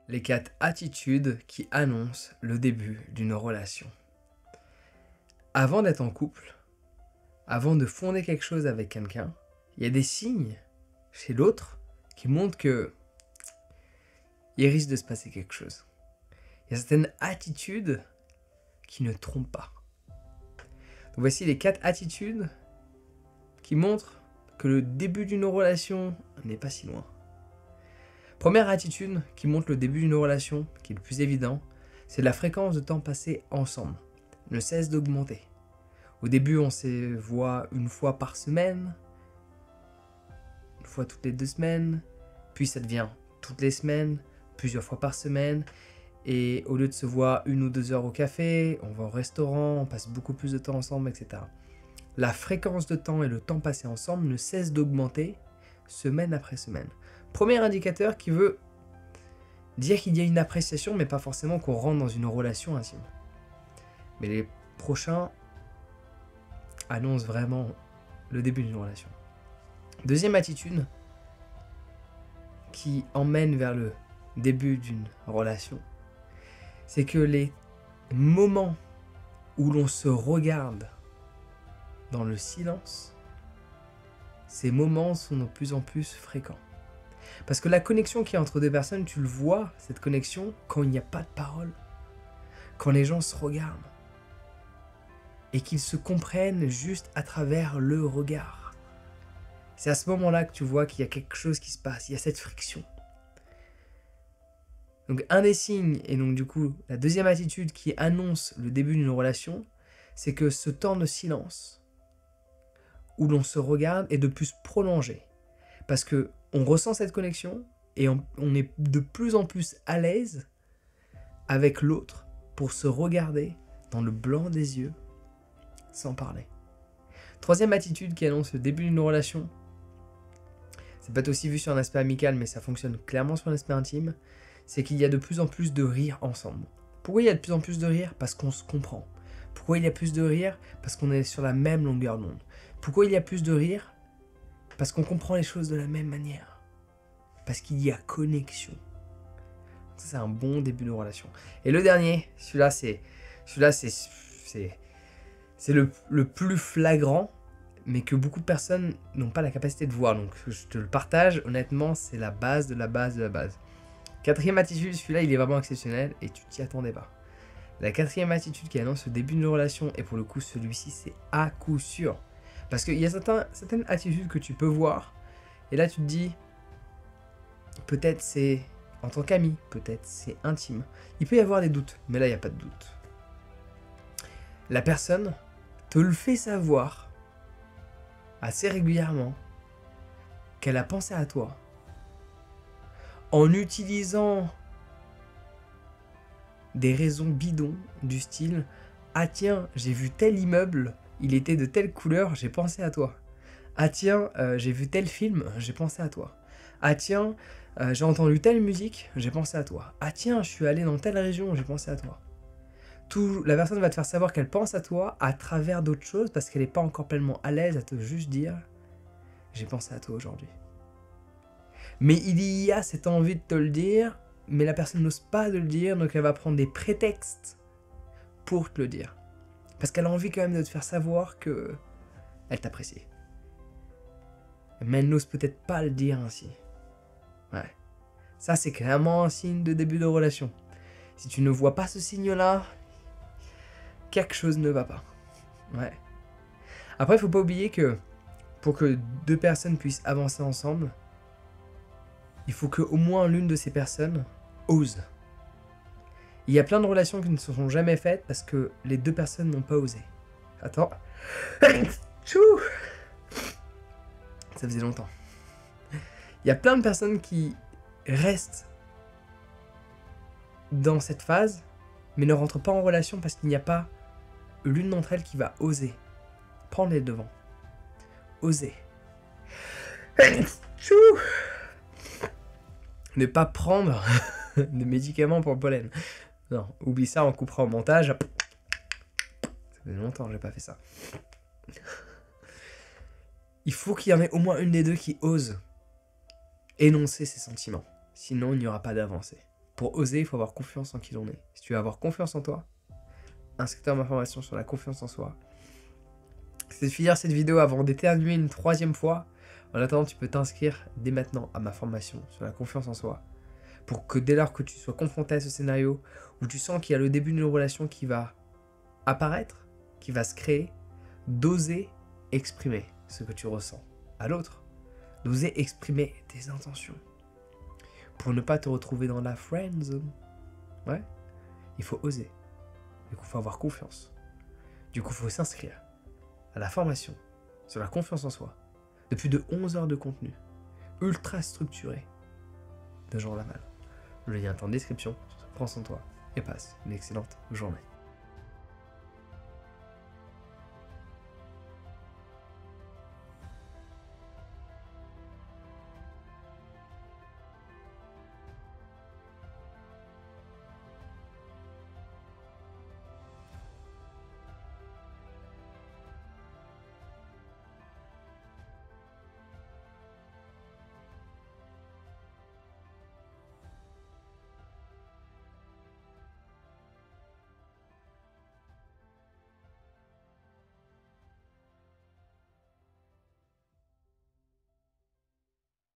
Les 4 attitudes qui annoncent le début d'une relation. Avant d'être en couple, avant de fonder quelque chose avec quelqu'un, il y a des signes chez l'autre qui montrent que il risque de se passer quelque chose. Il y a certaines attitudes qui ne trompent pas. Donc voici les 4 attitudes qui montrent que le début d'une relation n'est pas si loin. Première attitude qui montre le début d'une relation, qui est le plus évident, c'est la fréquence de temps passé ensemble. Ne cesse d'augmenter. Au début, on se voit une fois par semaine, une fois toutes les 2 semaines, puis ça devient toutes les semaines, plusieurs fois par semaine, et au lieu de se voir 1 ou 2 heures au café, on va au restaurant, on passe beaucoup plus de temps ensemble, etc. La fréquence de temps et le temps passé ensemble ne cesse d'augmenter semaine après semaine. Premier indicateur qui veut dire qu'il y a une appréciation, mais pas forcément qu'on rentre dans une relation intime. Mais les prochains annoncent vraiment le début d'une relation. Deuxième attitude qui emmène vers le début d'une relation, c'est que les moments où l'on se regarde dans le silence, ces moments sont de plus en plus fréquents. Parce que la connexion qu'il y a entre 2 personnes, tu le vois, cette connexion, quand il n'y a pas de parole. Quand les gens se regardent. Et qu'ils se comprennent juste à travers le regard. C'est à ce moment-là que tu vois qu'il y a quelque chose qui se passe, il y a cette friction. Donc un des signes, et donc du coup, la deuxième attitude qui annonce le début d'une relation, c'est que ce temps de silence, où l'on se regarde, est de plus prolongé. Parce que on ressent cette connexion et on est de plus en plus à l'aise avec l'autre pour se regarder dans le blanc des yeux sans parler. Troisième attitude qui annonce le début d'une relation, ça peut être aussi vu sur un aspect amical, mais ça fonctionne clairement sur un aspect intime, c'est qu'il y a de plus en plus de rire ensemble. Pourquoi il y a de plus en plus de rire? Parce qu'on se comprend. Pourquoi il y a plus de rire? Parce qu'on est sur la même longueur d'onde. Pourquoi il y a plus de rire? Parce qu'on comprend les choses de la même manière. Parce qu'il y a connexion. Ça, c'est un bon début de relation. Et le dernier, celui-là c'est le plus flagrant, mais que beaucoup de personnes n'ont pas la capacité de voir. Donc je te le partage, honnêtement, c'est la base de la base de la base. Quatrième attitude, celui-là, il est vraiment exceptionnel et tu t'y attendais pas. La quatrième attitude qui annonce le début d'une relation, et pour le coup, celui-ci, c'est à coup sûr. Parce qu'il y a certaines attitudes que tu peux voir, et là tu te dis, peut-être c'est en tant qu'ami, peut-être c'est intime. Il peut y avoir des doutes, mais là il n'y a pas de doute. La personne te le fait savoir assez régulièrement qu'elle a pensé à toi en utilisant des raisons bidons du style « Ah tiens, j'ai vu tel immeuble, il était de telle couleur, j'ai pensé à toi. Ah tiens, j'ai vu tel film, j'ai pensé à toi. Ah tiens, j'ai entendu telle musique, j'ai pensé à toi. Ah tiens, je suis allé dans telle région, j'ai pensé à toi. » La personne va te faire savoir qu'elle pense à toi à travers d'autres choses parce qu'elle n'est pas encore pleinement à l'aise à te juste dire « J'ai pensé à toi aujourd'hui. » Mais il y a cette envie de te le dire, mais la personne n'ose pas de le dire, donc elle va prendre des prétextes pour te le dire. Parce qu'elle a envie quand même de te faire savoir que elle t'apprécie. Mais elle n'ose peut-être pas le dire ainsi. Ouais. Ça, c'est clairement un signe de début de relation. Si tu ne vois pas ce signe-là, quelque chose ne va pas. Ouais. Après, il ne faut pas oublier que pour que 2 personnes puissent avancer ensemble, il faut qu'au moins l'une de ces personnes ose. Il y a plein de relations qui ne se sont jamais faites parce que les 2 personnes n'ont pas osé. Attends. Tchou. Ça faisait longtemps. Il y a plein de personnes qui restent dans cette phase, mais ne rentrent pas en relation parce qu'il n'y a pas l'une d'entre elles qui va oser prendre les devants. Oser. Tchou. Ne pas prendre de médicaments pour le pollen. Non, oublie ça, on coupera au montage. Ça fait longtemps que j'ai pas fait ça. Il faut qu'il y en ait au moins une des deux qui ose énoncer ses sentiments. Sinon, il n'y aura pas d'avancée. Pour oser, il faut avoir confiance en qui l'on est. Si tu veux avoir confiance en toi, inscris-toi à ma formation sur la confiance en soi. C'est de finir cette vidéo avant d'éternuer une 3e fois. En attendant, tu peux t'inscrire dès maintenant à ma formation sur la confiance en soi. Pour que dès lors que tu sois confronté à ce scénario, où tu sens qu'il y a le début d'une relation qui va apparaître, qui va se créer, d'oser exprimer ce que tu ressens à l'autre. D'oser exprimer tes intentions. Pour ne pas te retrouver dans la friend zone. Ouais, il faut oser. Du coup, il faut avoir confiance. Du coup, il faut s'inscrire à la formation sur la confiance en soi de plus de 11 heures de contenu ultra structuré de Jean Laval. Le lien est en description. Prends soin de toi et passe une excellente journée.